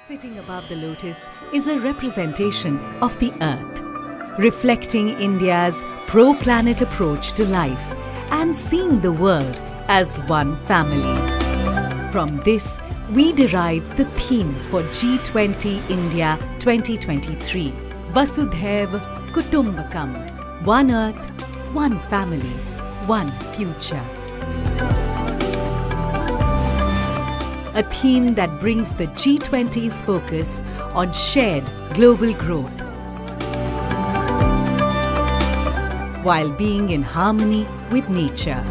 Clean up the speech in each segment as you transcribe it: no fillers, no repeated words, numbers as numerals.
Sitting above the lotus is a representation of the earth, reflecting India's pro-planet approach to life and seeing the world as one family. From this, we derive the theme for G20 India 2023, Vasudhaiv Kutumbakam, one earth, one family, one future. A theme that brings the G20's focus on shared global growth, while being in harmony with nature.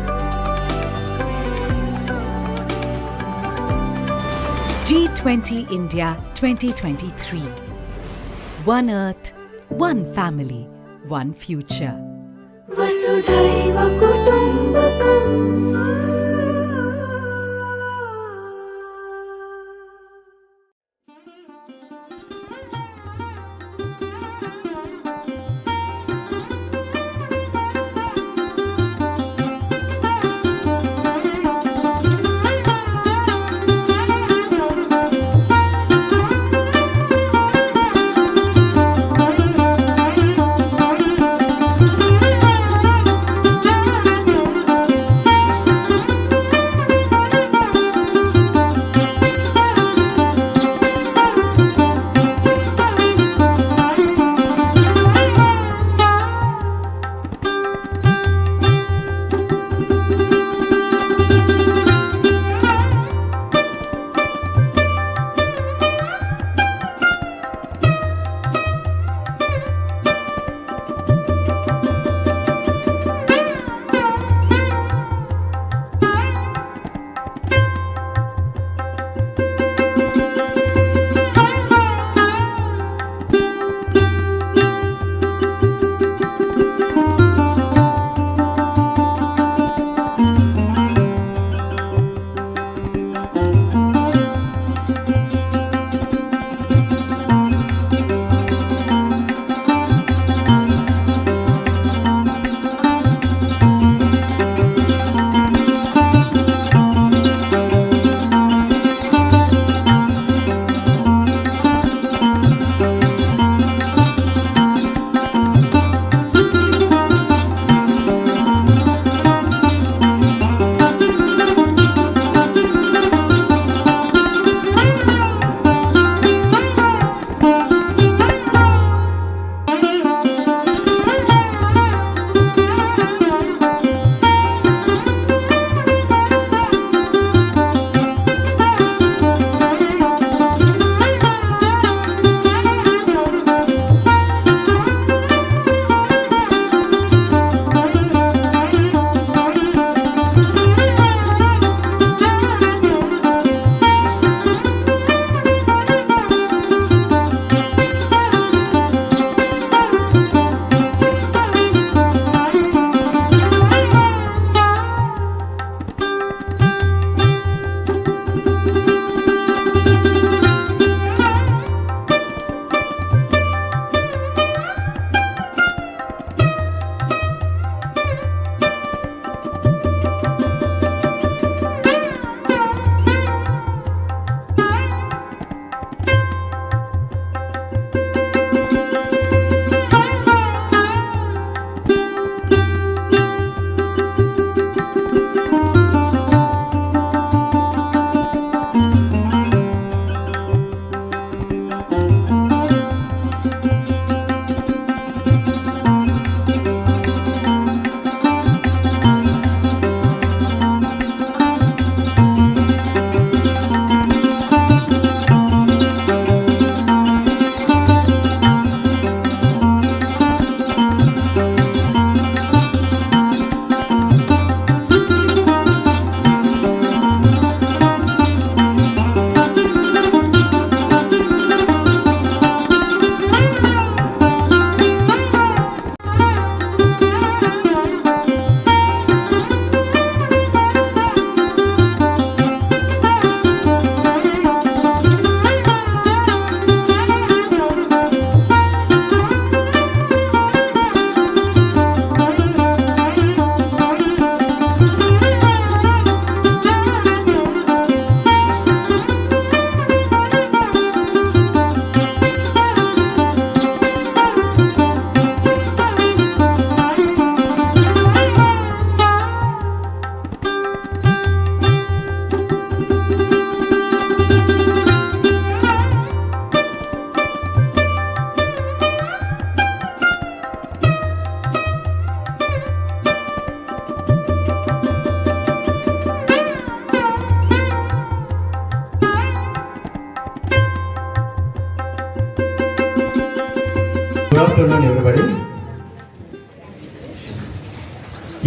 G20 India 2023. One earth, one family, one future. Vasudhaiva Kutumbakam.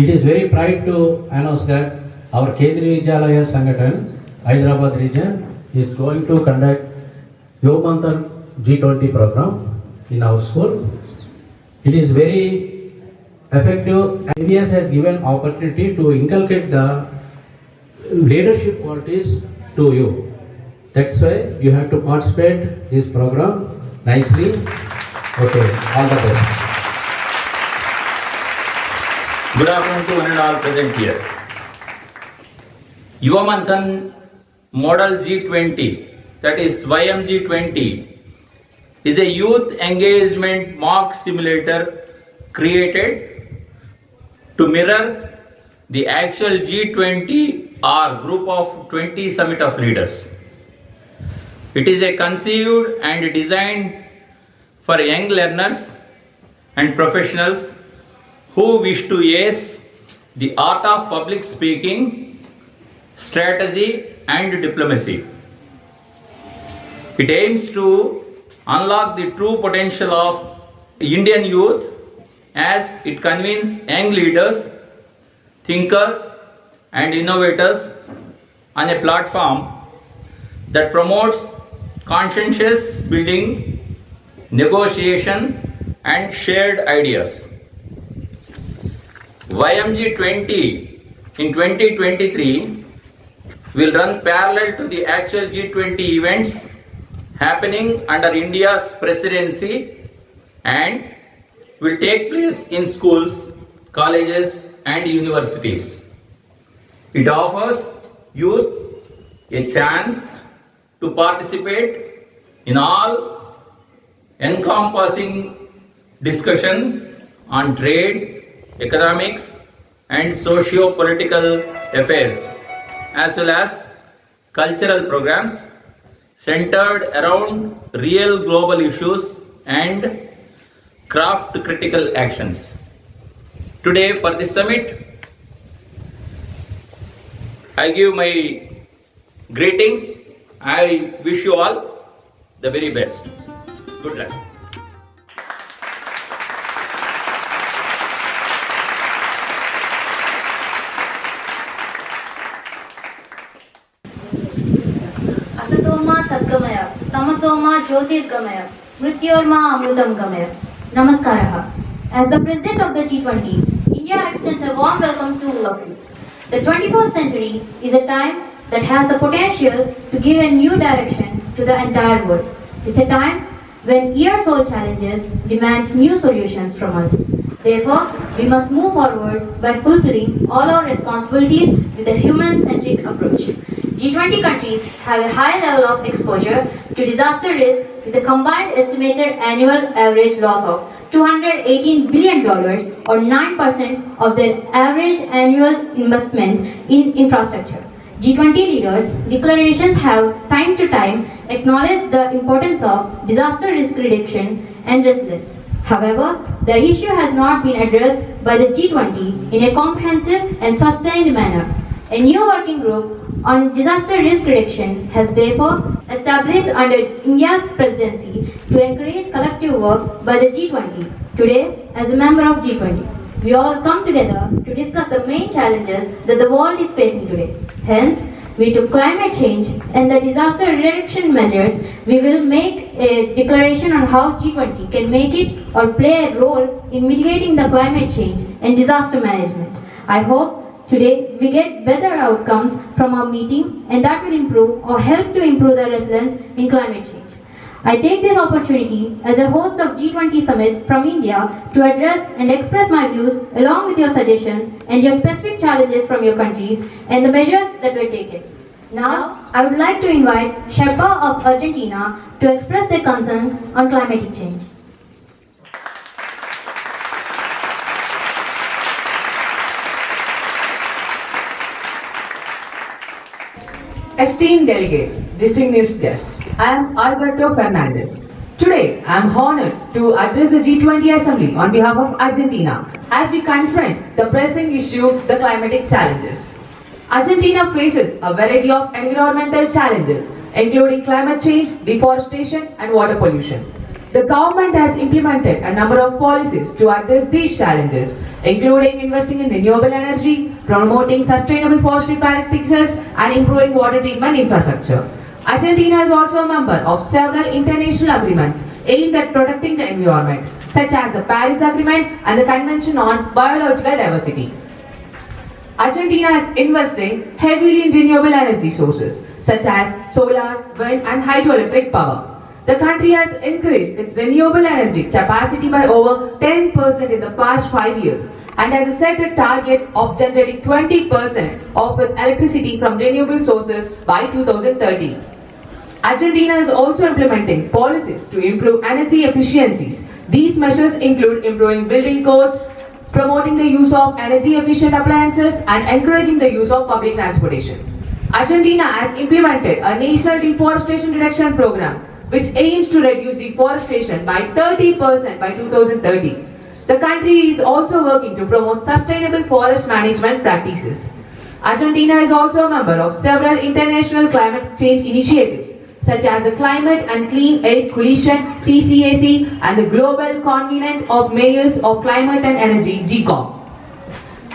It is very pride to announce that our Kendriya Vidyalaya Sangathan, Hyderabad region, is going to conduct Y20 G20 program in our school. It is very effective, and IBS has given opportunity to inculcate the leadership qualities to you. That's why you have to participate this program nicely. Okay, all the best. Good afternoon to one and all present here. Y20 Model G20, that is YMG20, is a youth engagement mock simulator created to mirror the actual G20 or group of 20 summit of leaders. It is a conceived and designed for young learners and professionals who wish to ace the art of public speaking, strategy and diplomacy. It aims to unlock the true potential of Indian youth as it convenes young leaders, thinkers and innovators on a platform that promotes conscientious building, negotiation and shared ideas. YMG20 in 2023 will run parallel to the actual G20 events happening under India's presidency and will take place in schools, colleges and universities. It offers youth a chance to participate in all encompassing discussion on trade, economics and socio-political affairs, as well as cultural programs centered around real global issues and craft critical actions. Today for this summit, I give my greetings. I wish you all the very best. Good luck. Asatoma Sadgamaya, Tamasoma Jyotirgamaya, Mrityorma Amrutam Gamaya. Namaskaraha. As the President of the G20, India extends a warm welcome to all of you. The 21st century is a time that has the potential to give a new direction to the entire world. It's a time when years-old challenges demands new solutions from us. Therefore, we must move forward by fulfilling all our responsibilities with a human-centric approach. G20 countries have a high level of exposure to disaster risk with a combined estimated annual average loss of $218 billion or 9% of their average annual investment in infrastructure. G20 leaders' declarations have time to time acknowledged the importance of disaster risk reduction and resilience. However, the issue has not been addressed by the G20 in a comprehensive and sustained manner. A new working group on disaster risk reduction has therefore established under India's presidency to encourage collective work by the G20. Today, as a member of G20, we all come together to discuss the main challenges that the world is facing today. Hence, we took climate change and the disaster reduction measures. We will make a declaration on how G20 can make it or play a role in mitigating the climate change and disaster management. I hope today we get better outcomes from our meeting and that will improve or help to improve the resilience in climate change. I take this opportunity as a host of G20 Summit from India to address and express my views along with your suggestions and your specific challenges from your countries and the measures that were taken. Now, I would like to invite Sherpa of Argentina to express their concerns on climatic change. Esteemed delegates, distinguished guests, I am Alberto Fernandez. Today, I am honored to address the G20 Assembly on behalf of Argentina as we confront the pressing issue, the climatic challenges. Argentina faces a variety of environmental challenges, including climate change, deforestation, and water pollution. The government has implemented a number of policies to address these challenges, including investing in renewable energy, promoting sustainable forestry practices, and improving water treatment infrastructure. Argentina is also a member of several international agreements aimed at protecting the environment, such as the Paris Agreement and the Convention on Biological Diversity. Argentina is investing heavily in renewable energy sources such as solar, wind and hydroelectric power. The country has increased its renewable energy capacity by over 10% in the past 5 years and has set a target of generating 20% of its electricity from renewable sources by 2030. Argentina is also implementing policies to improve energy efficiencies. These measures include improving building codes, promoting the use of energy efficient appliances and encouraging the use of public transportation. Argentina has implemented a national deforestation reduction program which aims to reduce deforestation by 30% by 2030. The country is also working to promote sustainable forest management practices. Argentina is also a member of several international climate change initiatives such as the Climate and Clean Air Coalition (CCAC) and the Global Covenant of Mayors of Climate and Energy (GCOM).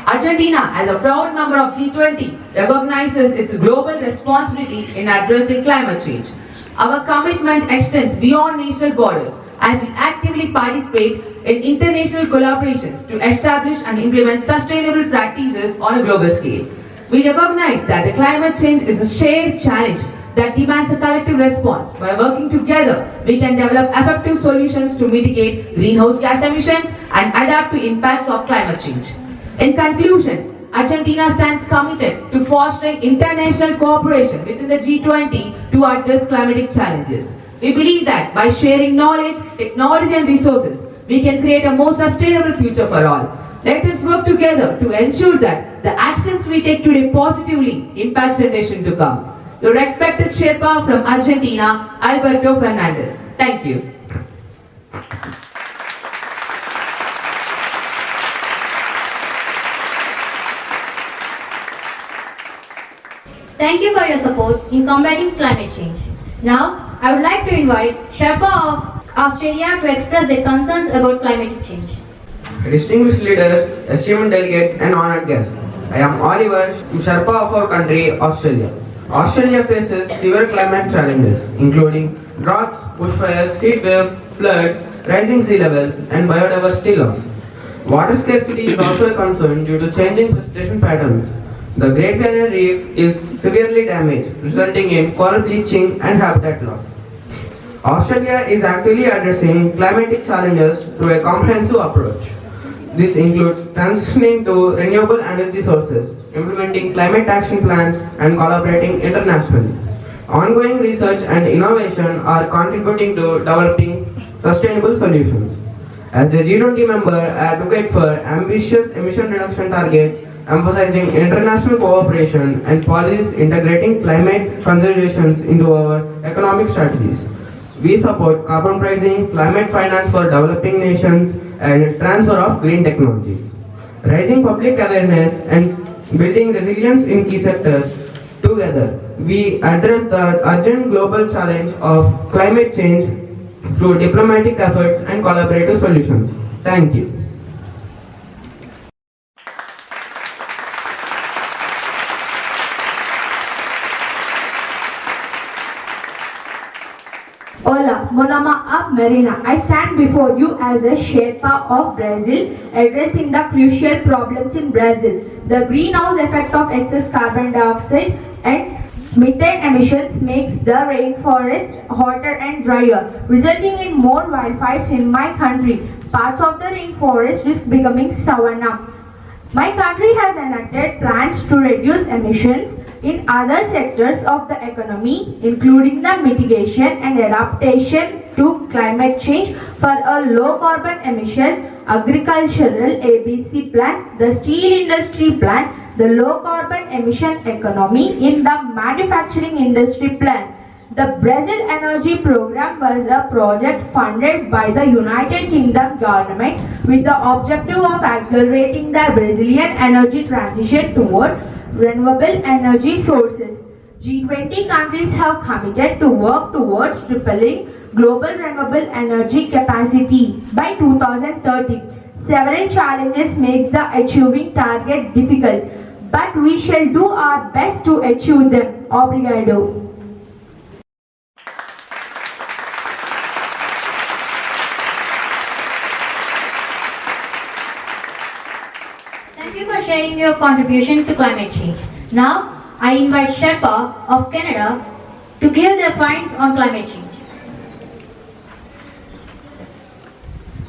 Argentina, as a proud member of G20, recognizes its global responsibility in addressing climate change. Our commitment extends beyond national borders as we actively participate in international collaborations to establish and implement sustainable practices on a global scale. We recognize that the climate change is a shared challenge that demands a collective response. By working together, we can develop effective solutions to mitigate greenhouse gas emissions and adapt to impacts of climate change. In conclusion, Argentina stands committed to fostering international cooperation within the G20 to address climatic challenges. We believe that by sharing knowledge, technology and resources, we can create a more sustainable future for all. Let us work together to ensure that the actions we take today positively impact generations to come. Your respected Sherpa from Argentina, Alberto Fernandez. Thank you. Thank you for your support in combating climate change. Now, I would like to invite Sherpa of Australia to express their concerns about climate change. Distinguished leaders, esteemed delegates and honored guests. I am Oliver, Sherpa of our country, Australia. Australia faces severe climate challenges, including droughts, bushfires, heat waves, floods, rising sea levels, and biodiversity loss. Water scarcity is also a concern due to changing precipitation patterns. The Great Barrier Reef is severely damaged, resulting in coral bleaching and habitat loss. Australia is actively addressing climatic challenges through a comprehensive approach. This includes transitioning to renewable energy sources, implementing climate action plans, and collaborating internationally. Ongoing research and innovation are contributing to developing sustainable solutions. As a G20 member, I advocate for ambitious emission reduction targets, emphasizing international cooperation and policies integrating climate considerations into our economic strategies. We support carbon pricing, climate finance for developing nations, and transfer of green technologies. Raising public awareness and building resilience in key sectors. Together, we address the urgent global challenge of climate change through diplomatic efforts and collaborative solutions. Thank you. Hola, mon nom est Marina. I stand before you as a Sherpa of Brazil, addressing the crucial problems in Brazil. The greenhouse effect of excess carbon dioxide and methane emissions makes the rainforest hotter and drier, resulting in more wildfires in my country. Parts of the rainforest risk becoming savanna. My country has enacted plans to reduce emissions in other sectors of the economy, including the mitigation and adaptation to climate change for a low carbon emission agricultural ABC plan, the steel industry plan, the low carbon emission economy in the manufacturing industry plan. The Brazil Energy Program was a project funded by the United Kingdom government with the objective of accelerating the Brazilian energy transition towards renewable energy sources. G20 countries have committed to work towards tripling global renewable energy capacity by 2030. Several challenges make the achieving target difficult, but we shall do our best to achieve them. Obrigado. Thank you for sharing your contribution to climate change. Now, I invite Sherpa of Canada to give their points on climate change.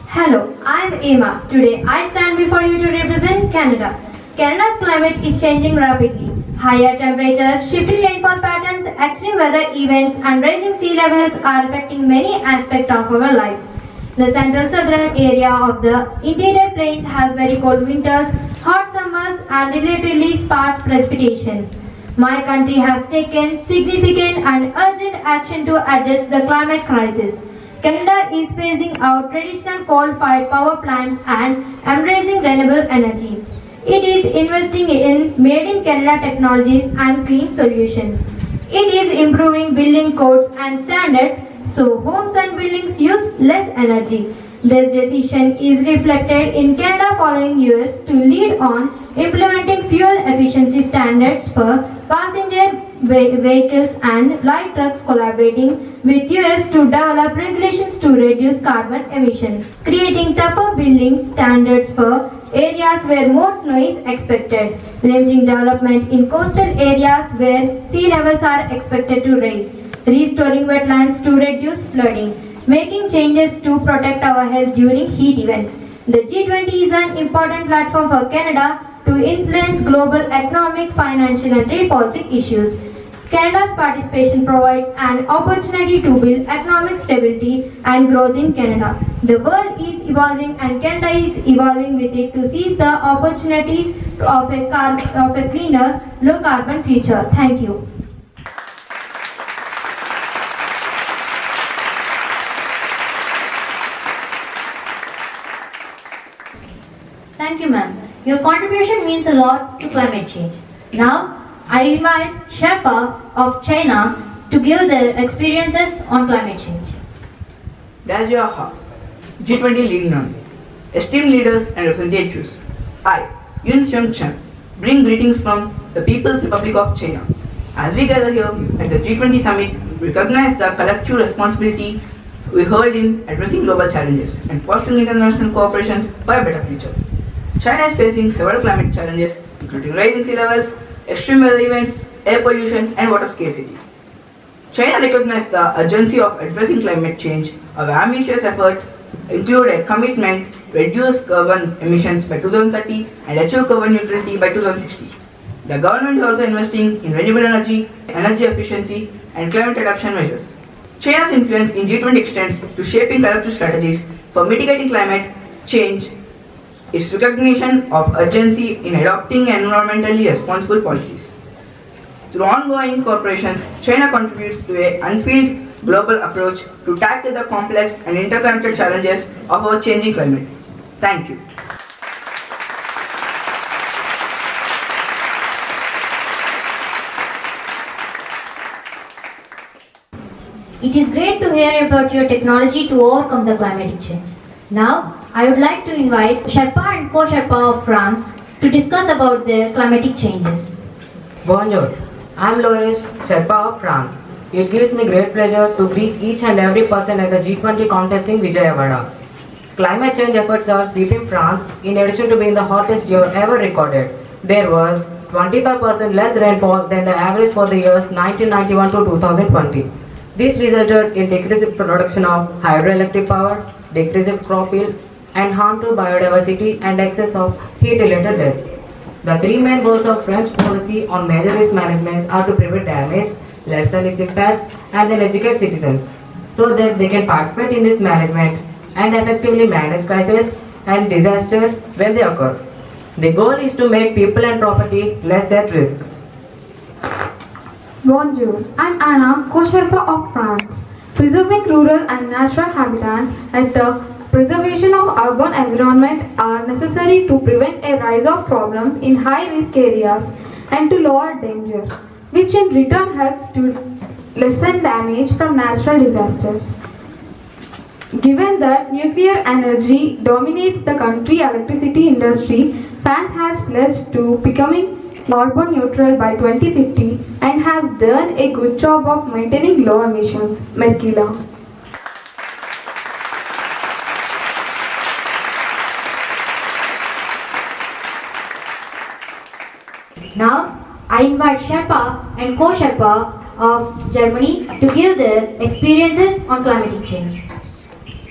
Hello, I am Emma. Today I stand before you to represent Canada. Canada's climate is changing rapidly. Higher temperatures, shifting rainfall patterns, extreme weather events and rising sea levels are affecting many aspects of our lives. The central southern area of the interior plains has very cold winters, hot summers and relatively sparse precipitation. My country has taken significant and urgent action to address the climate crisis. Canada is phasing out traditional coal-fired power plants and embracing renewable energy. It is investing in made-in-Canada technologies and clean solutions. It is improving building codes and standards so homes and buildings use less energy. This decision is reflected in Canada following US to lead on implementing fuel efficiency standards for passenger vehicles and light trucks, collaborating with US to develop regulations to reduce carbon emissions, creating tougher building standards for areas where more snow is expected, limiting development in coastal areas where sea levels are expected to rise, restoring wetlands to reduce flooding, making changes to protect our health during heat events. The G20 is an important platform for Canada to influence global economic, financial and trade policy issues. Canada's participation provides an opportunity to build economic stability and growth in Canada. The world is evolving and Canada is evolving with it to seize the opportunities of a cleaner, low-carbon future. Thank you. Thank you, ma'am. Your contribution means a lot to climate change. Now, I invite Sherpa of China to give their experiences on climate change. Dajiaha, G20 leading on. Esteemed leaders and representatives, I, Yun Xiong Chen, bring greetings from the People's Republic of China. As we gather here at the G20 summit, we recognize the collective responsibility we hold in addressing global challenges and fostering international cooperation for a better future. China is facing several climate challenges, including rising sea levels, extreme weather events, air pollution, and water scarcity. China recognized the urgency of addressing climate change. Our ambitious effort include a commitment to reduce carbon emissions by 2030 and achieve carbon neutrality by 2060. The government is also investing in renewable energy, energy efficiency, and climate adaptation measures. China's influence in G20 extends to shaping collective strategies for mitigating climate change. Its recognition of urgency in adopting environmentally responsible policies. Through ongoing cooperations, China contributes to an unfettered global approach to tackle the complex and interconnected challenges of our changing climate. Thank you. It is great to hear about your technology to overcome the climatic change. Now, I would like to invite Sherpa and Co-Sherpa of France to discuss about their climatic changes. Bonjour, I am Lois, Sherpa of France. It gives me great pleasure to greet each and every person at the G20 contest in Vijayawada. Climate change efforts are sweeping France in addition to being the hottest year ever recorded. There was 25% less rainfall than the average for the years 1991 to 2020. This resulted in decreased production of hydroelectric power, decreased crop yield, and harm to biodiversity and excess of heat-related deaths. The three main goals of French policy on major risk management are to prevent damage, lessen its impacts, and then educate citizens so that they can participate in this management and effectively manage crises and disasters when they occur. The goal is to make people and property less at risk. Bonjour, I'm Anna, Co-Sherpa of France. Preserving rural and natural habitats and the preservation of urban environment are necessary to prevent a rise of problems in high-risk areas and to lower danger, which in return helps to lessen damage from natural disasters. Given that nuclear energy dominates the country electricity industry, France has pledged to becoming carbon neutral by 2050 and has done a good job of maintaining low emissions. Merkila. Now, I invite Sherpa and Co-Sherpa of Germany to give their experiences on climatic change.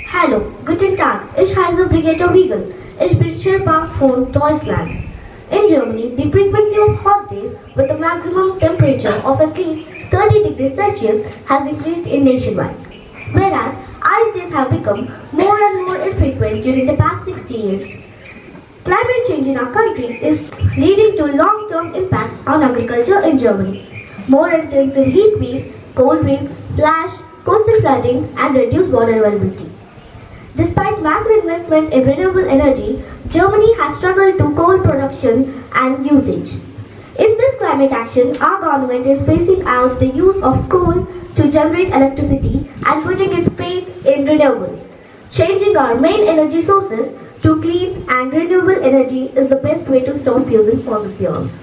Hallo, guten Tag. Ich heiße Brigitte Wiegel. Ich bin Sherpa von Deutschland. In Germany, the frequency of hot days with a maximum temperature of at least 30 degrees Celsius has increased in nationwide. Whereas ice days have become more and more infrequent during the past 60 years. Climate change in our country is leading to long-term impacts on agriculture in Germany. More intensive heat waves, cold waves, flash, coastal flooding, and reduced water availability. Despite massive investment in renewable energy, Germany has struggled to coal production and usage. In this climate action, our government is phasing out the use of coal to generate electricity and putting its faith in renewables. Changing our main energy sources to clean and renewable energy is the best way to stop using fossil fuels.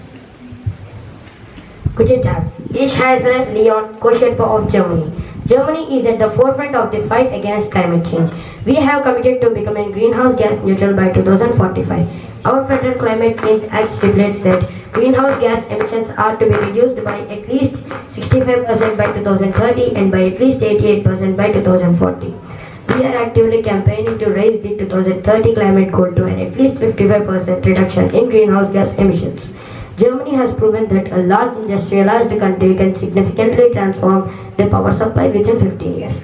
Guten Tag. Ich heiße Leon, Co-Sherpa of Germany. Germany is at the forefront of the fight against climate change. We have committed to becoming greenhouse gas neutral by 2045. Our Federal Climate Change Act stipulates that greenhouse gas emissions are to be reduced by at least 65% by 2030 and by at least 88% by 2040. We are actively campaigning to raise the 2030 climate goal to an at least 55% reduction in greenhouse gas emissions. Germany has proven that a large industrialized country can significantly transform the power supply within 15 years.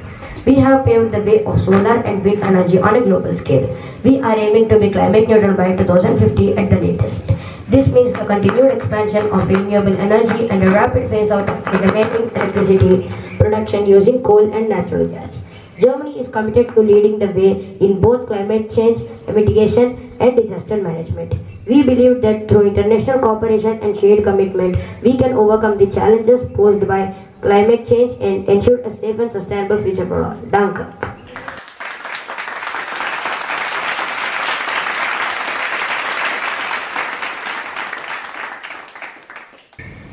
We have paved the way of solar and wind energy on a global scale. We are aiming to be climate neutral by 2050 at the latest. This means a continued expansion of renewable energy and a rapid phase out of the remaining electricity production using coal and natural gas. Germany is committed to leading the way in both climate change mitigation and disaster management. We believe that through international cooperation and shared commitment, we can overcome the challenges posed by climate change and ensure a safe and sustainable future for all. Danke.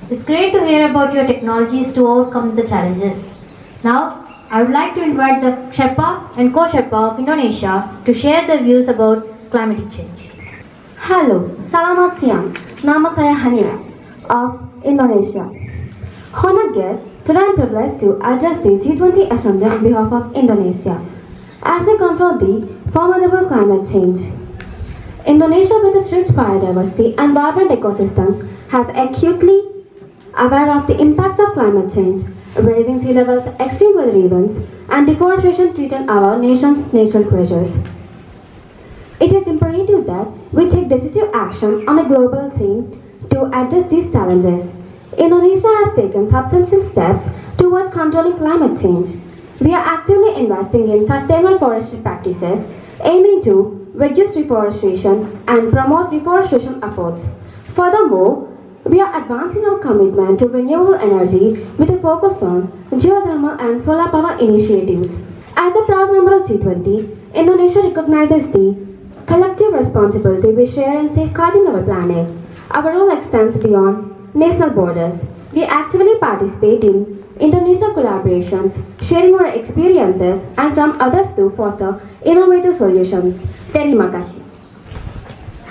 It's great to hear about your technologies to overcome the challenges. Now, I would like to invite the Sherpa and Co-Sherpa of Indonesia to share their views about climatic change. Halo, selamat siang. Nama saya Hania of Indonesia. Honored guests, today I am privileged to address the G20 Assembly on behalf of Indonesia as we confront the formidable climate change. Indonesia, with its rich biodiversity and vibrant ecosystems, has acutely aware of the impacts of climate change. Rising sea levels, extreme weather events, and deforestation threaten our nation's natural treasures. It is imperative that we take decisive action on a global scene to address these challenges. Indonesia has taken substantial steps towards controlling climate change. We are actively investing in sustainable forestry practices, aiming to reduce reforestation and promote reforestation efforts. Furthermore, we are advancing our commitment to renewable energy with a focus on geothermal and solar power initiatives. As a proud member of G20, Indonesia recognizes the collective responsibility we share in safeguarding our planet. Our role extends beyond national borders. We actively participate in international collaborations, sharing our experiences and from others to foster innovative solutions. Terima kasih.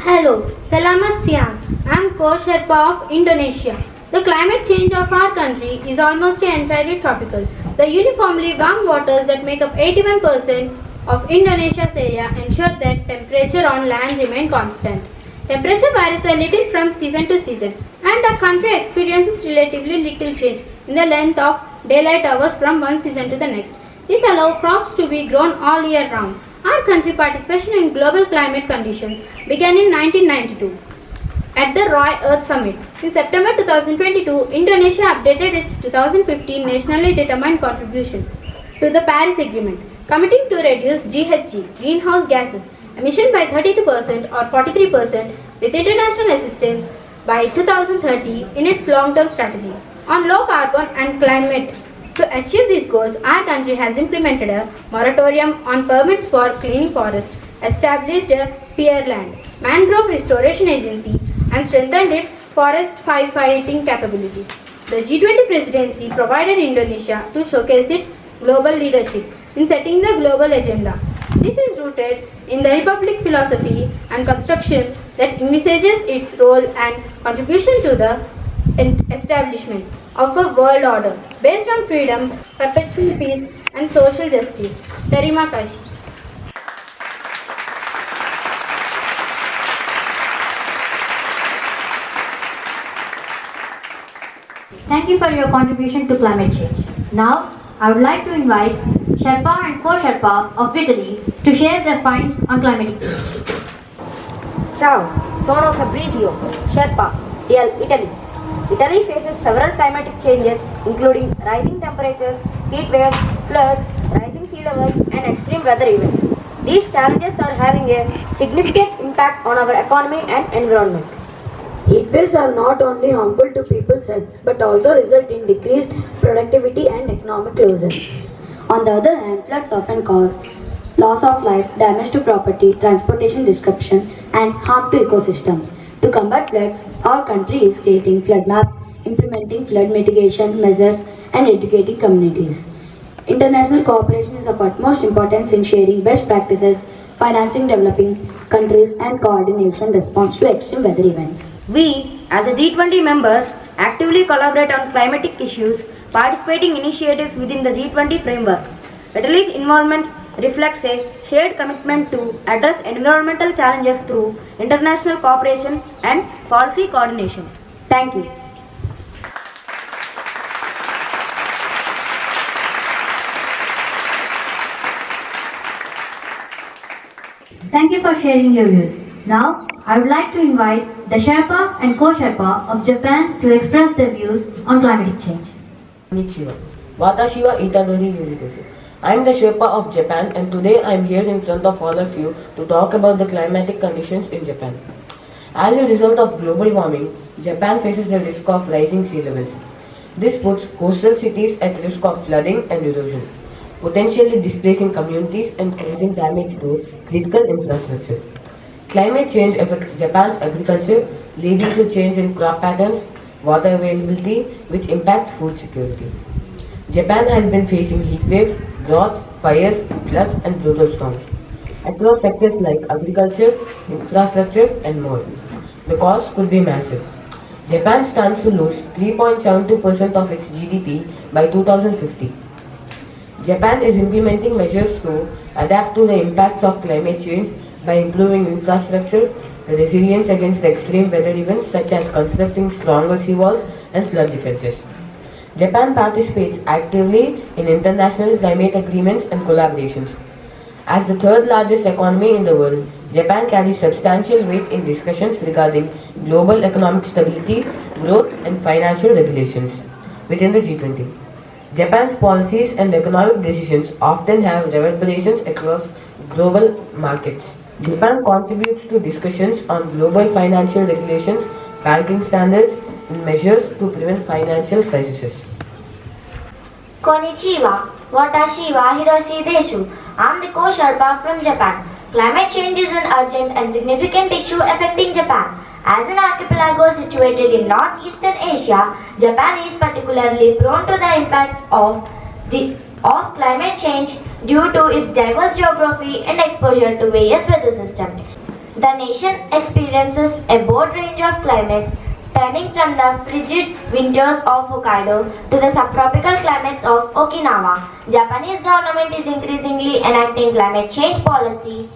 Hello, Selamat Siang. I am Co-Sherpa of Indonesia. The climate change of our country is almost entirely tropical. The uniformly warm waters that make up 81% of Indonesia's area ensure that temperature on land remain constant. Temperature varies a little from season to season, and the country experiences relatively little change in the length of daylight hours from one season to the next. This allows crops to be grown all year round. Our country participation in global climate conditions began in 1992 at the Roy Earth Summit. In September 2022, Indonesia updated its 2015 nationally determined contribution to the Paris Agreement, committing to reduce GHG greenhouse gases emission by 32% or 43% with international assistance by 2030 in its long-term strategy on low carbon and climate To achieve these goals, our country has implemented a moratorium on permits for clearing forests, established a pearland, mangrove restoration agency, and strengthened its forest firefighting capabilities. The G20 presidency provided Indonesia to showcase its global leadership in setting the global agenda. This is rooted in the Republic philosophy and construction that envisages its role and contribution to the establishment of a world order based on freedom, perpetual peace, and social justice. Terima kasih. Thank you for your contribution to climate change. Now, I would like to invite Sherpa and Co-Sherpa of Italy to share their finds on climatic change. Ciao, sono Fabrizio, Sherpa, Italy. Italy faces several climatic changes including rising temperatures, heat waves, floods, rising sea levels and extreme weather events. These challenges are having a significant impact on our economy and environment. Heat waves are not only harmful to people's health but also result in decreased productivity and economic losses. On the other hand, floods often cause loss of life, damage to property, transportation disruption and harm to ecosystems. To combat floods, our country is creating flood maps, implementing flood mitigation measures and educating communities. International cooperation is of utmost importance in sharing best practices, financing developing countries and coordination response to extreme weather events. We, as a G20 members, actively collaborate on climatic issues, participating initiatives within the G20 framework. Italy's involvement reflects a shared commitment to address environmental challenges through international cooperation and policy coordination. Thank you. Thank you for sharing your views. Now, I would like to invite the Sherpa and Co-Sherpa of Japan to express their views on climatic change. Konnichiwa. Watashi wa Itanori Yuri desu. I am the Sherpa of Japan and today I am here in front of all of you to talk about the climatic conditions in Japan. As a result of global warming, Japan faces the risk of rising sea levels. This puts coastal cities at risk of flooding and erosion, potentially displacing communities and causing damage to critical infrastructure. Climate change affects Japan's agriculture, leading to change in crop patterns, water availability, which impacts food security. Japan has been facing heat waves, droughts, fires, floods and brutal storms across sectors like agriculture, infrastructure and more. The cost could be massive. Japan stands to lose 3.72% of its GDP by 2050. Japan is implementing measures to adapt to the impacts of climate change by improving infrastructure, resilience against extreme weather events such as constructing stronger seawalls and flood defenses. Japan participates actively in international climate agreements and collaborations. As the third largest economy in the world, Japan carries substantial weight in discussions regarding global economic stability, growth and financial regulations within the G20. Japan's policies and economic decisions often have reverberations across global markets. Japan contributes to discussions on global financial regulations, banking standards, and measures to prevent financial crises. Konnichiwa, watashi wa Hiroshi desu. I am the Co-Sherpa from Japan. Climate change is an urgent and significant issue affecting Japan. As an archipelago situated in northeastern Asia, Japan is particularly prone to the impacts of climate change due to its diverse geography and exposure to various weather systems. The nation experiences a broad range of climates spanning from the frigid winters of Hokkaido to the subtropical climates of Okinawa. Japanese government is increasingly enacting climate change policy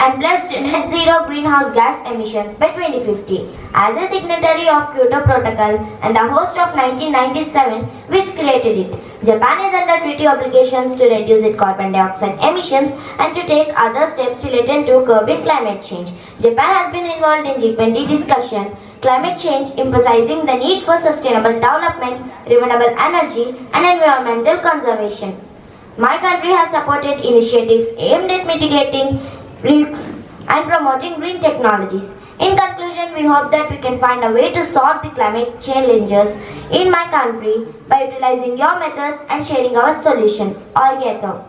and pledged net zero greenhouse gas emissions by 2050. As a signatory of Kyoto Protocol and the host of 1997, which created it, Japan is under treaty obligations to reduce its carbon dioxide emissions and to take other steps related to curbing climate change. Japan has been involved in G20 discussion, climate change, emphasizing the need for sustainable development, renewable energy, and environmental conservation. My country has supported initiatives aimed at mitigating risks and promoting green technologies. In conclusion, we hope that we can find a way to solve the climate challenges in my country by utilizing your methods and sharing our solution all together.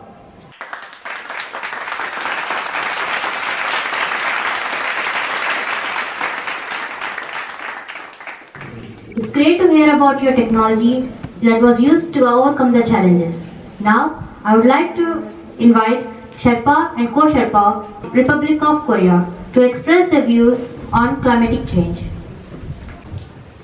It's great to hear about your technology that was used to overcome the challenges. Now, I would like to invite Sherpa and Co-Sherpa, Republic of Korea, to express their views on climatic change.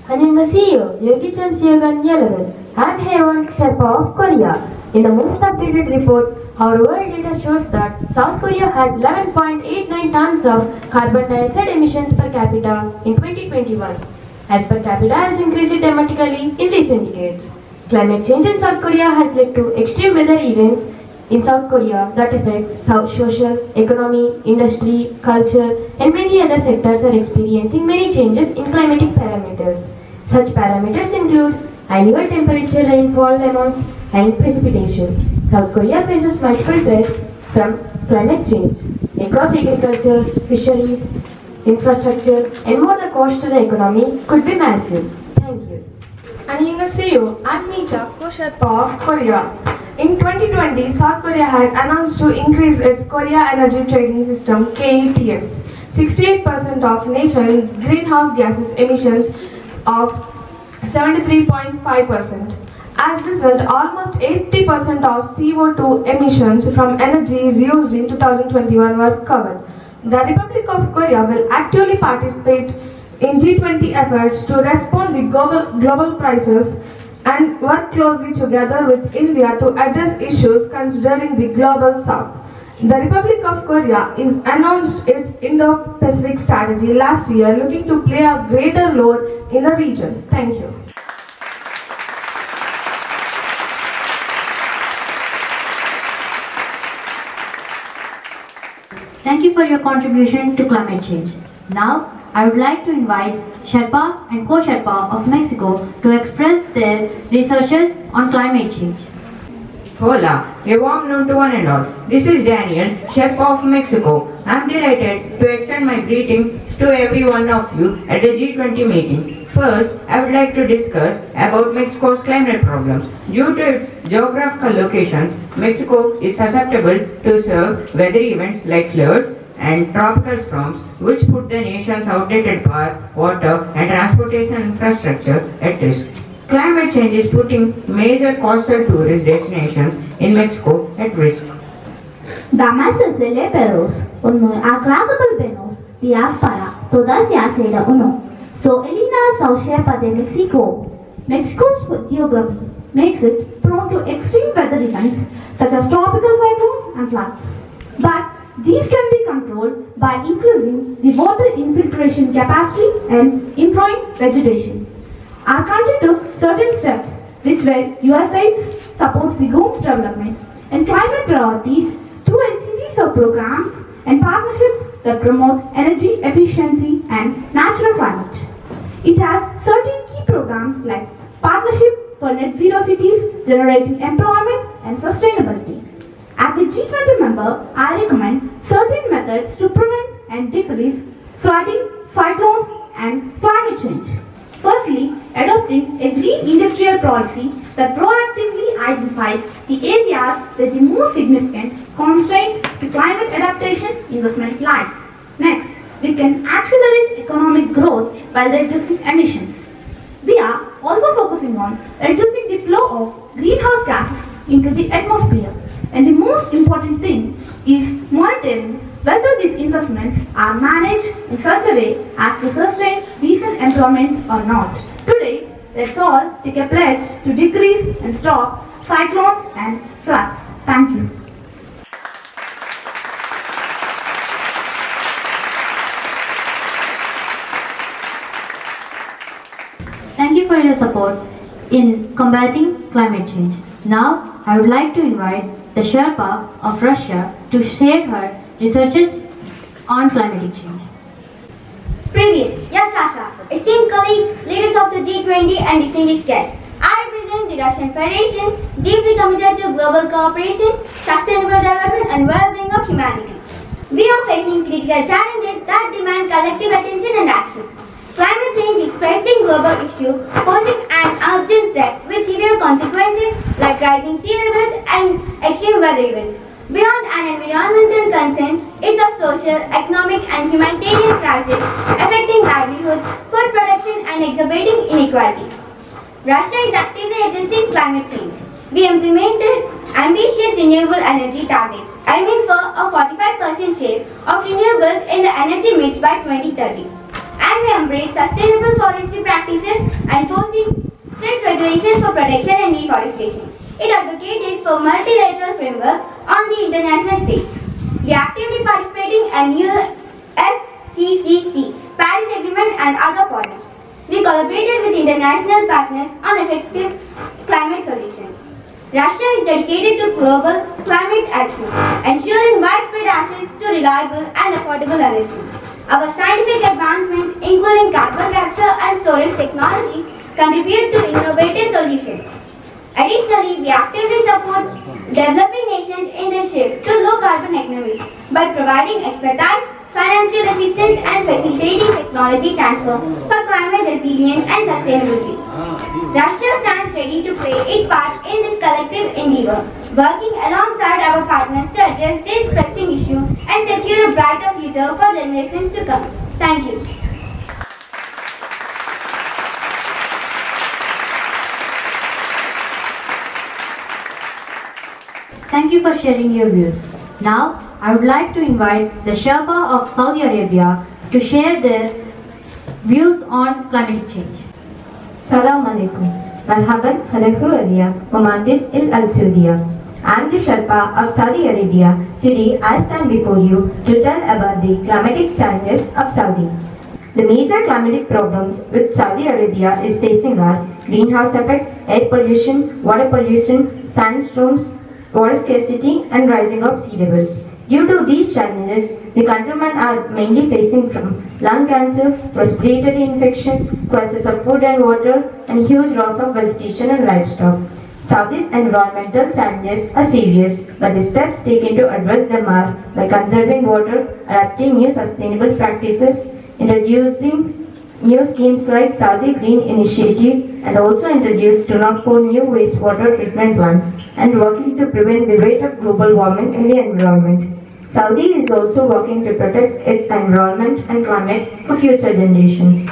안녕하세요. 여기점 지역은 여러분. I'm Haewon, Sherpa of Korea. In the most updated report, our world data shows that South Korea had 11.89 tons of carbon dioxide emissions per capita in 2021. As per capita has increased dramatically in recent decades. Climate change in South Korea has led to extreme weather events in South Korea that affects social, economy, industry, culture, and many other sectors are experiencing many changes in climatic parameters. Such parameters include annual temperature, rainfall amounts, and precipitation. South Korea faces multiple threats from climate change. Across agriculture, fisheries, infrastructure, and more the cost to the economy could be massive. Thank you. 안녕하세요. I'm Nicha, Co-Sherpa of Korea. In 2020, South Korea had announced to increase its Korea Energy Trading System (KETS). 68% of nation greenhouse gases emissions of 73.5%. As a result, almost 80% of CO2 emissions from energies used in 2021 were covered. The Republic of Korea will actively participate in G20 efforts to respond to global crises and work closely together with India to address issues considering the global south. The Republic of Korea is announced its Indo-Pacific strategy last year, looking to play a greater role in the region. Thank you. Thank you for your contribution to climate change. Now, I would like to invite Sherpa and Co-Sherpa of Mexico to express their researches on climate change. Hola, a warm noon to one and all. This is Daniel, Sherpa of Mexico. I am delighted to extend my greetings to every one of you at the G20 meeting. First, I would like to discuss about Mexico's climate problems. Due to its geographical locations, Mexico is susceptible to severe weather events like floods and tropical storms, which put the nation's outdated power, water, and transportation infrastructure at risk. Climate change is putting major coastal tourist destinations in Mexico at risk. Damas y celeberos, uno agradable benos, diaspora, todas ya seda uno. So Elena Saushepa de Mexico. Mexico's geography makes it prone to extreme weather events such as tropical cyclones and floods. But these can be controlled by increasing the water infiltration capacity and improving vegetation. Our country took certain steps which were USAID supports the homes development and climate priorities through a series of programs and partnerships that promote energy efficiency and natural climate. It has certain key programs like Partnership for Net Zero Cities, generating employment and sustainability. As the G20 member, I recommend certain methods to prevent and decrease flooding, cyclones, and climate change. Firstly, adopting a green industrial policy that proactively identifies the areas where the most significant constraint to climate adaptation investment lies. Next, we can accelerate economic growth by reducing emissions. We are also focusing on reducing the flow of greenhouse gases into the atmosphere. And the most important thing is monitoring whether these investments are managed in such a way as to sustain decent employment or not. Today, let's all take a pledge to decrease and stop cyclones and floods. Thank you. Thank you for your support in combating climate change. Now, I would like to invite the Sherpa of Russia to share her researches on climatic change. Привет, я Sasha. Esteemed colleagues, leaders of the G20 and distinguished guests, I represent the Russian Federation, deeply committed to global cooperation, sustainable development and well-being of humanity. We are facing critical challenges that demand collective attention and action. Climate change is a pressing global issue, posing an urgent threat with severe consequences like rising sea levels and extreme weather events. Beyond an environmental concern, it's a social, economic and humanitarian crisis affecting livelihoods, food production and exacerbating inequalities. Russia is actively addressing climate change. We implemented ambitious renewable energy targets, aiming for a 45% share of renewables in the energy mix by 2030. And we embrace sustainable forestry practices, enforcing strict regulations for protection and reforestation. It advocated for multilateral frameworks on the international stage. We are actively participating in new FCCC, Paris Agreement and other forums. We collaborated with international partners on effective climate solutions. Russia is dedicated to global climate action, ensuring widespread access to reliable and affordable energy. Our scientific advancements, including carbon capture and storage technologies, contribute to innovative solutions. Additionally, we actively support developing nations in the shift to low carbon economies by providing expertise, financial assistance and facilitating technology transfer for climate resilience and sustainability. Russia stands ready to play its part in this collective endeavor, working alongside our partners to address these pressing issues and secure a brighter future for generations to come. Thank you. Thank you for sharing your views. Now, I would like to invite the Sherpa of Saudi Arabia to share their views on climate change. Salam alaikum. Marhaban, halakhu aliya, Mamandil il al-Saudiya. I am the Sherpa of Saudi Arabia. Today, I stand before you to tell about the climatic challenges of Saudi. The major climatic problems which Saudi Arabia is facing are greenhouse effect, air pollution, water pollution, sandstorms, water scarcity and rising of sea levels. Due to these challenges, the countrymen are mainly facing from lung cancer, respiratory infections, crisis of food and water, and huge loss of vegetation and livestock. Saudi's environmental challenges are serious, but the steps taken to address them are by conserving water, adapting new sustainable practices, introducing new schemes like Saudi Green Initiative, and also introduced to not 4 new wastewater treatment plants, and working to prevent the rate of global warming in the environment. Saudi is also working to protect its environment and climate for future generations.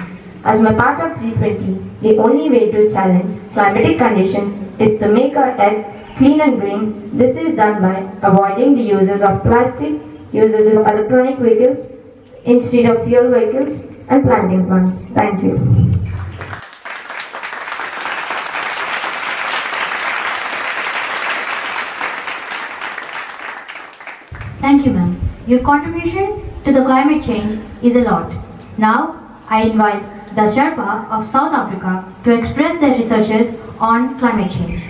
As my part of G20, the only way to challenge climatic conditions is to make our earth clean and green. This is done by avoiding the uses of plastic, uses of electronic vehicles instead of fuel vehicles, and planting plants. Thank you. Thank you, ma'am. Your contribution to the climate change is a lot. Now, I invite the Sherpa of South Africa to express their researches on climate change.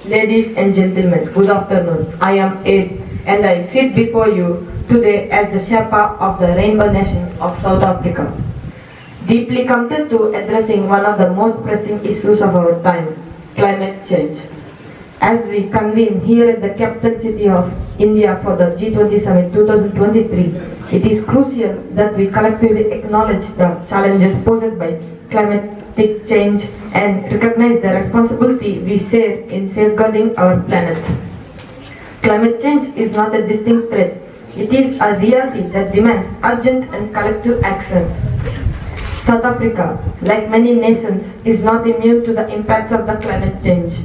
Ladies and gentlemen, good afternoon. I am Ed and I sit before you today as the Sherpa of the Rainbow Nation of South Africa. Deeply committed to addressing one of the most pressing issues of our time, climate change. As we convene here at the capital city of India for the G20 Summit 2023, it is crucial that we collectively acknowledge the challenges posed by climatic change and recognize the responsibility we share in safeguarding our planet. Climate change is not a distinct threat. It is a reality that demands urgent and collective action. South Africa, like many nations, is not immune to the impacts of the climate change.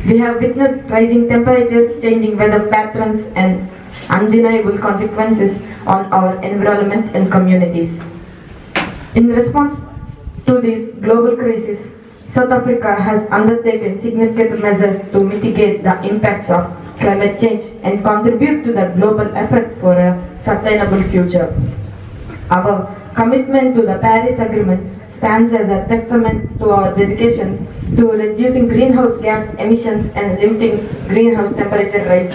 We have witnessed rising temperatures, changing weather patterns, and undeniable consequences on our environment and communities. In response to this global crisis, South Africa has undertaken significant measures to mitigate the impacts of climate change and contribute to the global effort for a sustainable future. Our commitment to the Paris Agreement stands as a testament to our dedication to reducing greenhouse gas emissions and limiting greenhouse temperature rise.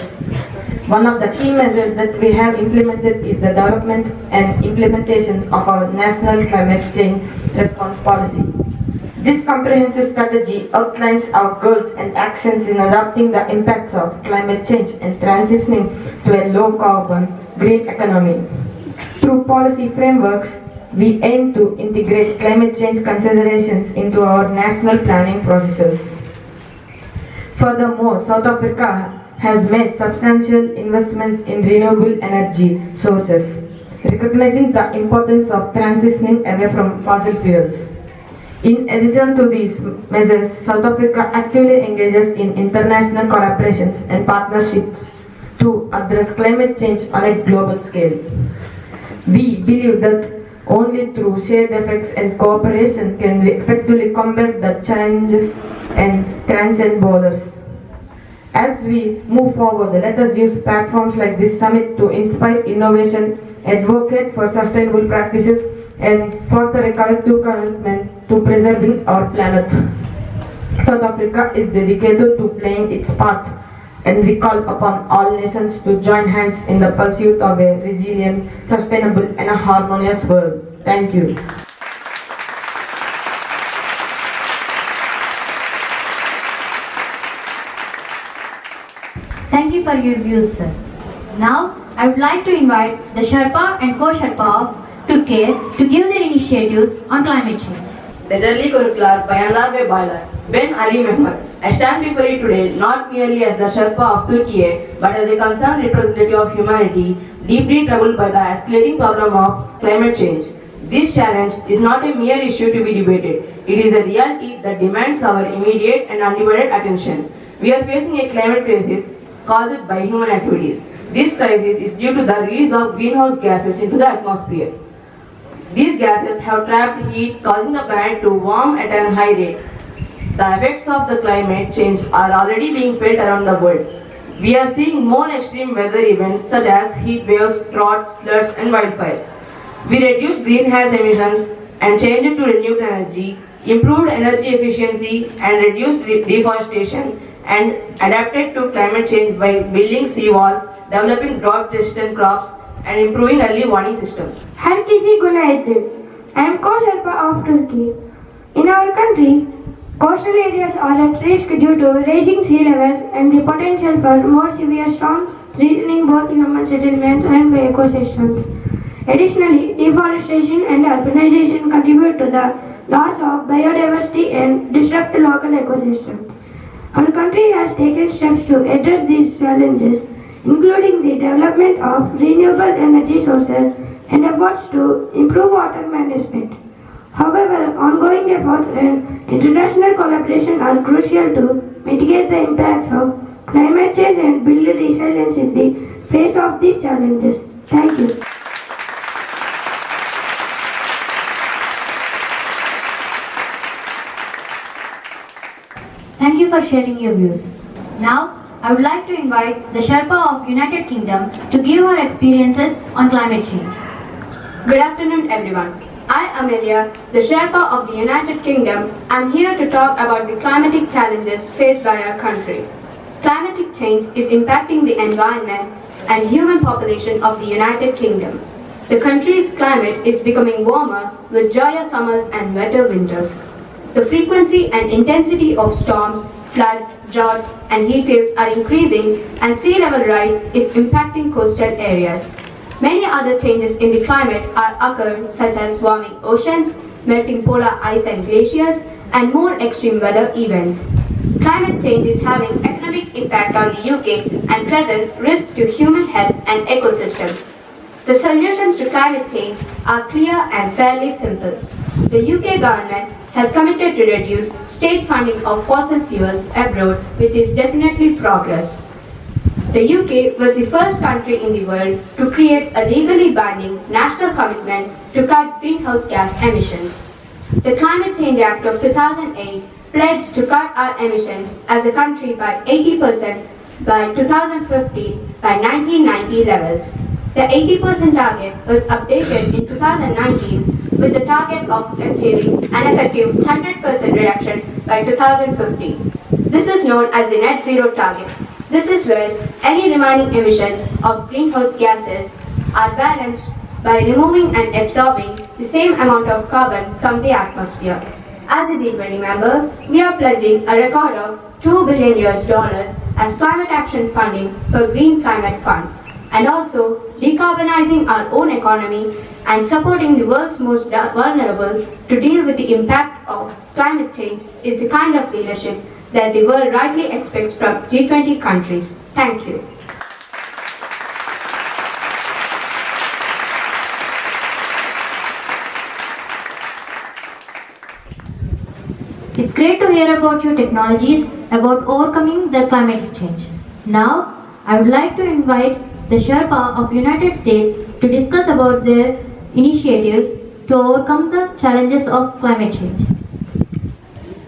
One of the key measures that we have implemented is the development and implementation of our national climate change response policy. This comprehensive strategy outlines our goals and actions in adapting the impacts of climate change and transitioning to a low-carbon, green economy. Through policy frameworks, we aim to integrate climate change considerations into our national planning processes. Furthermore, South Africa has made substantial investments in renewable energy sources, recognizing the importance of transitioning away from fossil fuels. In addition to these measures, South Africa actively engages in international collaborations and partnerships to address climate change on a global scale. We believe that only through shared efforts and cooperation can we effectively combat the challenges and transcend borders. As we move forward, let us use platforms like this summit to inspire innovation, advocate for sustainable practices, and foster a collective commitment to preserving our planet. South Africa is dedicated to playing its part, and we call upon all nations to join hands in the pursuit of a resilient, sustainable, and a harmonious world. Thank you. Thank you for your views, sir. Now, I would like to invite the Sherpa and Co-Sherpa of Turkey to give their initiatives on climate change. Deserli Kuruklar, Bayanlar ve Baylar, Ben Ali Mehmet. I stand before you today not merely as the Sherpa of Turkey, but as a concerned representative of humanity, deeply troubled by the escalating problem of climate change. This challenge is not a mere issue to be debated. It is a reality that demands our immediate and undivided attention. We are facing a climate crisis caused by human activities. This crisis is due to the release of greenhouse gases into the atmosphere. These gases have trapped heat, causing the planet to warm at a high rate. The effects of the climate change are already being felt around the world. We are seeing more extreme weather events such as heat waves, droughts, floods, and wildfires. We reduced greenhouse emissions and changed to renewable energy, improved energy efficiency, and reduced deforestation, and adapted to climate change by building seawalls, developing drought-resistant crops, and improving early warning systems. Herkese günaydın. I am Co-Sherpa of Turkey. In our country, coastal areas are at risk due to rising sea levels and the potential for more severe storms, threatening both human settlements and ecosystems. Additionally, deforestation and urbanization contribute to the loss of biodiversity and disrupt local ecosystems. Our country has taken steps to address these challenges, including the development of renewable energy sources and efforts to improve water management. However, ongoing efforts and international collaboration are crucial to mitigate the impacts of climate change and build resilience in the face of these challenges. Thank you. Thank you for sharing your views. Now, I would like to invite the Sherpa of United Kingdom to give her experiences on climate change. Good afternoon, everyone. I, Amelia, the Sherpa of the United Kingdom, am here to talk about the climatic challenges faced by our country. Climatic change is impacting the environment and human population of the United Kingdom. The country's climate is becoming warmer with drier summers and wetter winters. The frequency and intensity of storms, floods, droughts, and heat waves are increasing, and sea level rise is impacting coastal areas. Many other changes in the climate are occurring, such as warming oceans, melting polar ice and glaciers, and more extreme weather events. Climate change is having economic impact on the UK and presents risk to human health and ecosystems. The solutions to climate change are clear and fairly simple. The UK government has committed to reduce state funding of fossil fuels abroad, which is definitely progress. The UK was the first country in the world to create a legally binding national commitment to cut greenhouse gas emissions. The Climate Change Act of 2008 pledged to cut our emissions as a country by 80% by 2050 by 1990 levels. The 80% target was updated in 2019 with the target of achieving an effective 100% reduction by 2050. This is known as the net zero target. This is where any remaining emissions of greenhouse gases are balanced by removing and absorbing the same amount of carbon from the atmosphere. As a G20 member, we are pledging a record of $2 billion as climate action funding for Green Climate Fund. and also decarbonizing our own economy and supporting the world's most vulnerable to deal with the impact of climate change is the kind of leadership that the world rightly expects from G20 countries. Thank you. It's great to hear about your technologies about overcoming the climatic change. Now, I would like to invite the Sherpa of United States to discuss about their initiatives to overcome the challenges of climate change.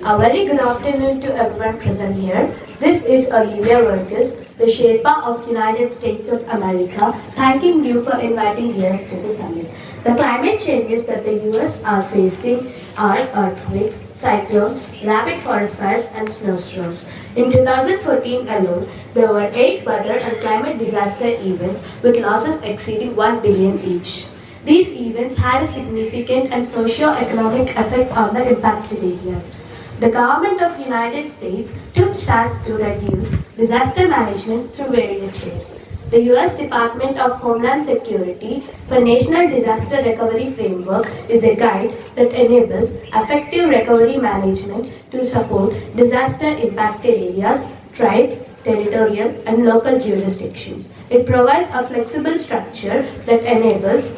A very good afternoon to everyone present here. This is Olivia Workers, the Sherpa of United States of America, thanking you for inviting us to the summit. The climate changes that the US are facing are earthquakes, cyclones, rapid forest fires, and snowstorms. In 2014 alone, there were 8 weather and climate disaster events with losses exceeding 1 billion each. These events had a significant and socio-economic effect on the impacted areas. The government of the United States took steps to reduce disaster management through various steps. The U.S. Department of Homeland Security for National Disaster Recovery Framework is a guide that enables effective recovery management to support disaster-impacted areas, tribes, territorial and local jurisdictions. It provides a flexible structure that enables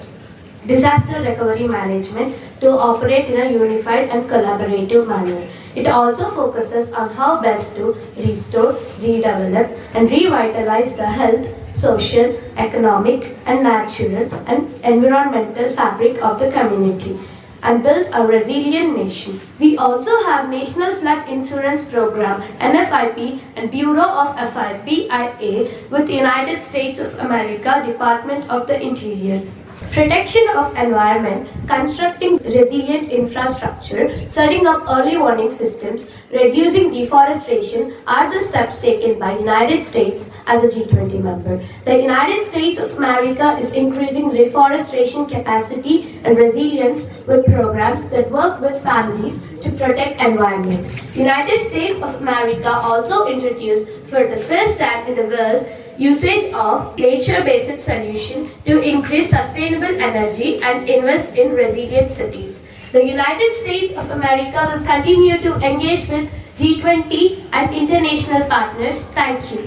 disaster recovery management to operate in a unified and collaborative manner. It also focuses on how best to restore, redevelop and revitalize the health, social, economic and natural and environmental fabric of the community and build a resilient nation. We also have National Flood Insurance Program, NFIP and Bureau of FIPIA with United States of America Department of the Interior. Protection of environment, constructing resilient infrastructure, setting up early warning systems, reducing deforestation are the steps taken by United States as a G20 member. The United States of America is increasing reforestation capacity and resilience with programs that work with families to protect environment. United States of America also introduced for the first time in the world usage of nature-based solutions to increase sustainable energy and invest in resilient cities. The United States of America will continue to engage with G20 and international partners. Thank you.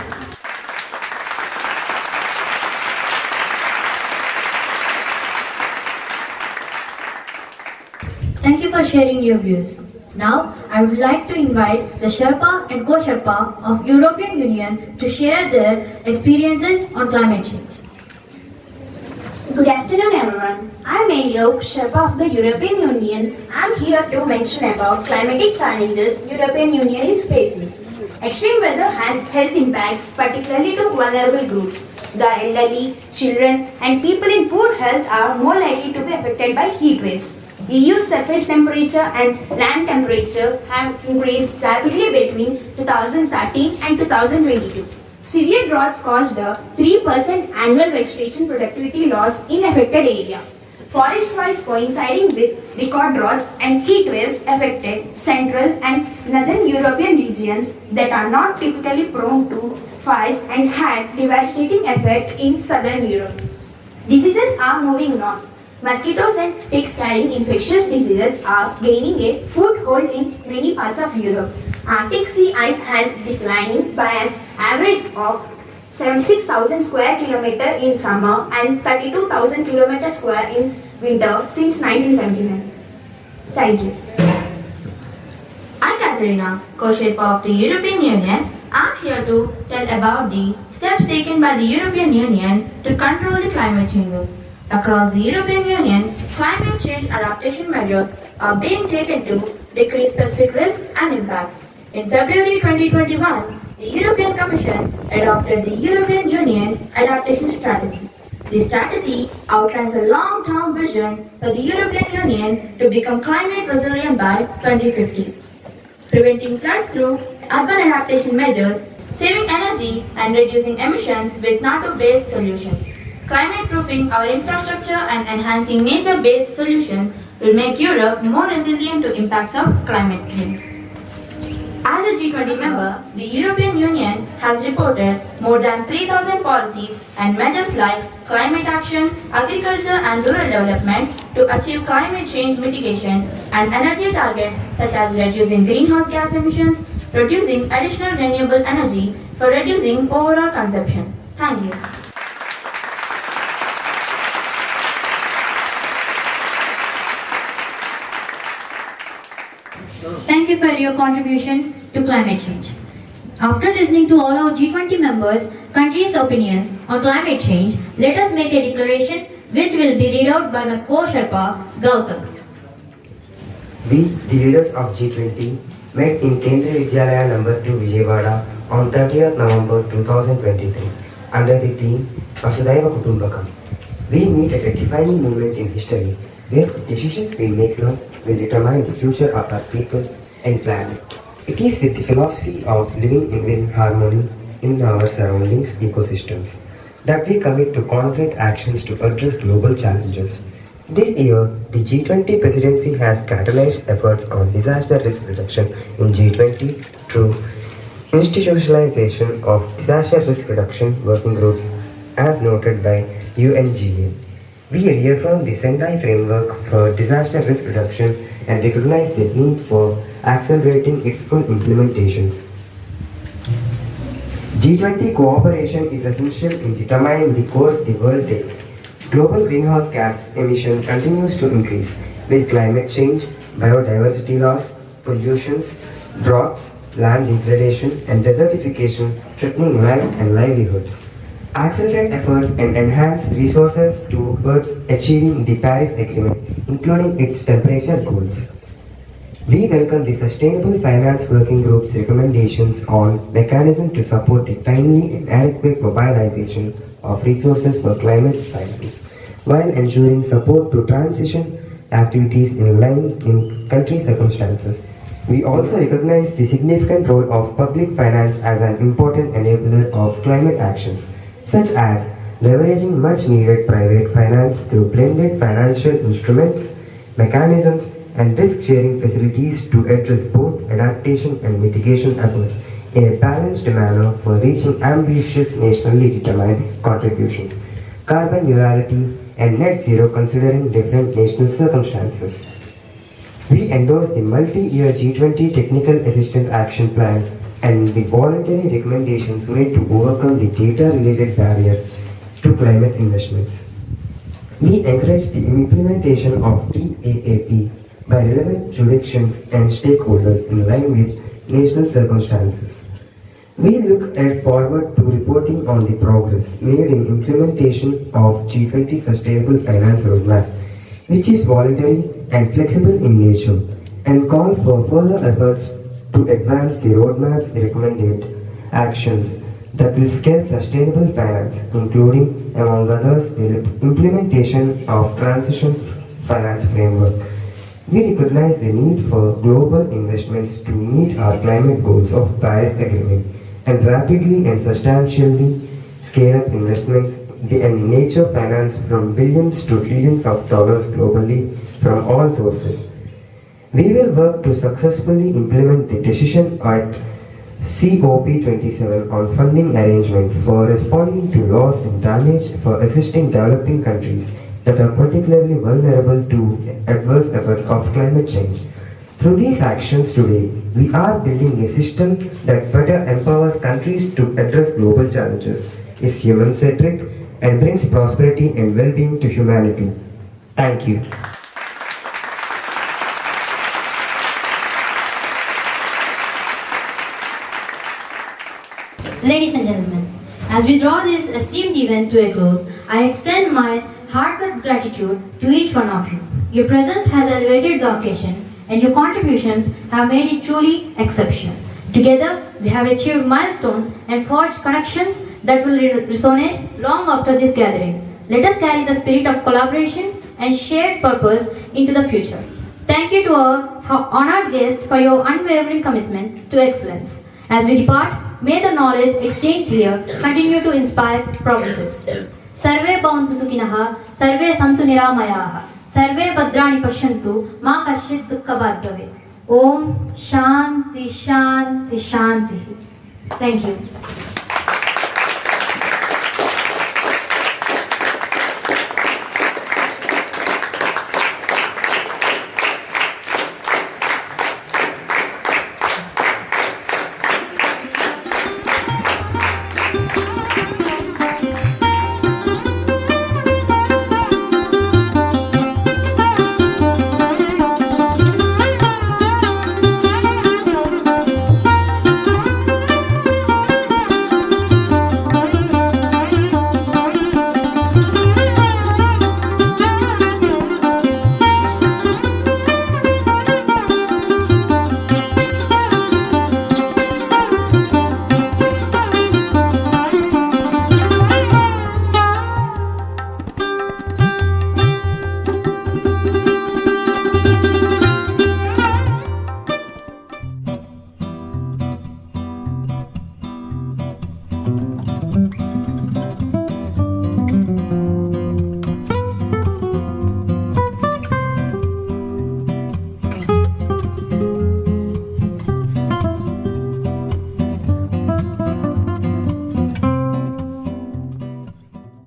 Thank you for sharing your views. Now, I would like to invite the Sherpa and Co-Sherpa of European Union to share their experiences on climate change. Good afternoon everyone. I am Elio, Sherpa of the European Union. I am here to mention about climatic challenges European Union is facing. Extreme weather has health impacts, particularly to vulnerable groups. The elderly, children and people in poor health are more likely to be affected by heat waves. EU's surface temperature and land temperature have increased rapidly between 2013 and 2022. Severe droughts caused a 3% annual vegetation productivity loss in affected area. Forest fires coinciding with record droughts and heat waves affected central and northern European regions that are not typically prone to fires and had devastating effect in southern Europe. Diseases are moving north. Mosquitoes and ticks carrying infectious diseases are gaining a foothold in many parts of Europe. Arctic sea ice has declined by an average of 76,000 square kilometers in summer and 32,000 kilometers square in winter since 1979. Thank you. I'm Katerina, Co-Sherpa of the European Union. I'm here to tell about the steps taken by the European Union to control the climate changes. Across the European Union, climate change adaptation measures are being taken to decrease specific risks and impacts. In February 2021, the European Commission adopted the European Union Adaptation Strategy. The strategy outlines a long-term vision for the European Union to become climate resilient by 2050, preventing floods through urban adaptation measures, saving energy and reducing emissions with NATO-based solutions. Climate-proofing our infrastructure and enhancing nature-based solutions will make Europe more resilient to impacts of climate change. As a G20 member, the European Union has reported more than 3,000 policies and measures like climate action, agriculture and rural development to achieve climate change mitigation and energy targets such as reducing greenhouse gas emissions, producing additional renewable energy for reducing overall consumption. Thank you. Thank you for your contribution to climate change. After listening to all our G20 members' countries' opinions on climate change, let us make a declaration which will be read out by my co-Sherpa, Gautam. We, the leaders of G20, met in Kendriya Vidyalaya number 2 Vijayawada on 30th November 2023 under the theme Vasudhaiva Kutumbakam. We meet at a defining moment in history where the decisions we make now will determine the future of our people and planet. It is with the philosophy of living in harmony in our surroundings ecosystems that we commit to concrete actions to address global challenges. This year, the G20 presidency has catalyzed efforts on disaster risk reduction in G20 through institutionalization of disaster risk reduction working groups as noted by UNGA. We reaffirm the Sendai framework for disaster risk reduction and recognize the need for accelerating its full implementations. G20 cooperation is essential in determining the course the world takes. Global greenhouse gas emission continues to increase with climate change, biodiversity loss, pollutions, droughts, land degradation and desertification threatening lives and livelihoods. Accelerate efforts and enhance resources towards achieving the Paris Agreement, including its temperature goals. We welcome the Sustainable Finance Working Group's recommendations on mechanisms to support the timely and adequate mobilization of resources for climate finance, while ensuring support to transition activities in line in country circumstances. We also recognize the significant role of public finance as an important enabler of climate actions, such as leveraging much needed private finance through blended financial instruments, mechanisms, and risk-sharing facilities to address both adaptation and mitigation efforts in a balanced manner for reaching ambitious nationally determined contributions, carbon neutrality, and net zero considering different national circumstances. We endorse the multi-year G20 Technical Assistance Action Plan and the voluntary recommendations made to overcome the data-related barriers to climate investments. We encourage the implementation of TAAP by relevant jurisdictions and stakeholders in line with national circumstances. We look forward to reporting on the progress made in implementation of G20 Sustainable Finance Roadmap, which is voluntary and flexible in nature, and call for further efforts to advance the roadmap's recommended actions that will scale sustainable finance, including, among others, the implementation of transition finance framework. We recognize the need for global investments to meet our climate goals of Paris Agreement and rapidly and substantially scale up investments in nature finance from billions to trillions of dollars globally from all sources. We will work to successfully implement the decision at COP27 on funding arrangement for responding to loss and damage for assisting developing countries that are particularly vulnerable to adverse effects of climate change. Through these actions today, we are building a system that better empowers countries to address global challenges, is human-centric, and brings prosperity and well-being to humanity. Thank you. Ladies and gentlemen, as we draw this esteemed event to a close, I extend my heartfelt gratitude to each one of you. Your presence has elevated the occasion, and your contributions have made it truly exceptional. Together, we have achieved milestones and forged connections that will resonate long after this gathering. Let us carry the spirit of collaboration and shared purpose into the future. Thank you to our honored guests for your unwavering commitment to excellence. As we depart, may the knowledge exchanged here continue to inspire progresses. Sarve bhavantu sukhinah, sarve santu niramayaah, sarve bhadrani pashyantu, ma kaschit dukkha bhave. Om Shanti Shanti Shanti. Thank you.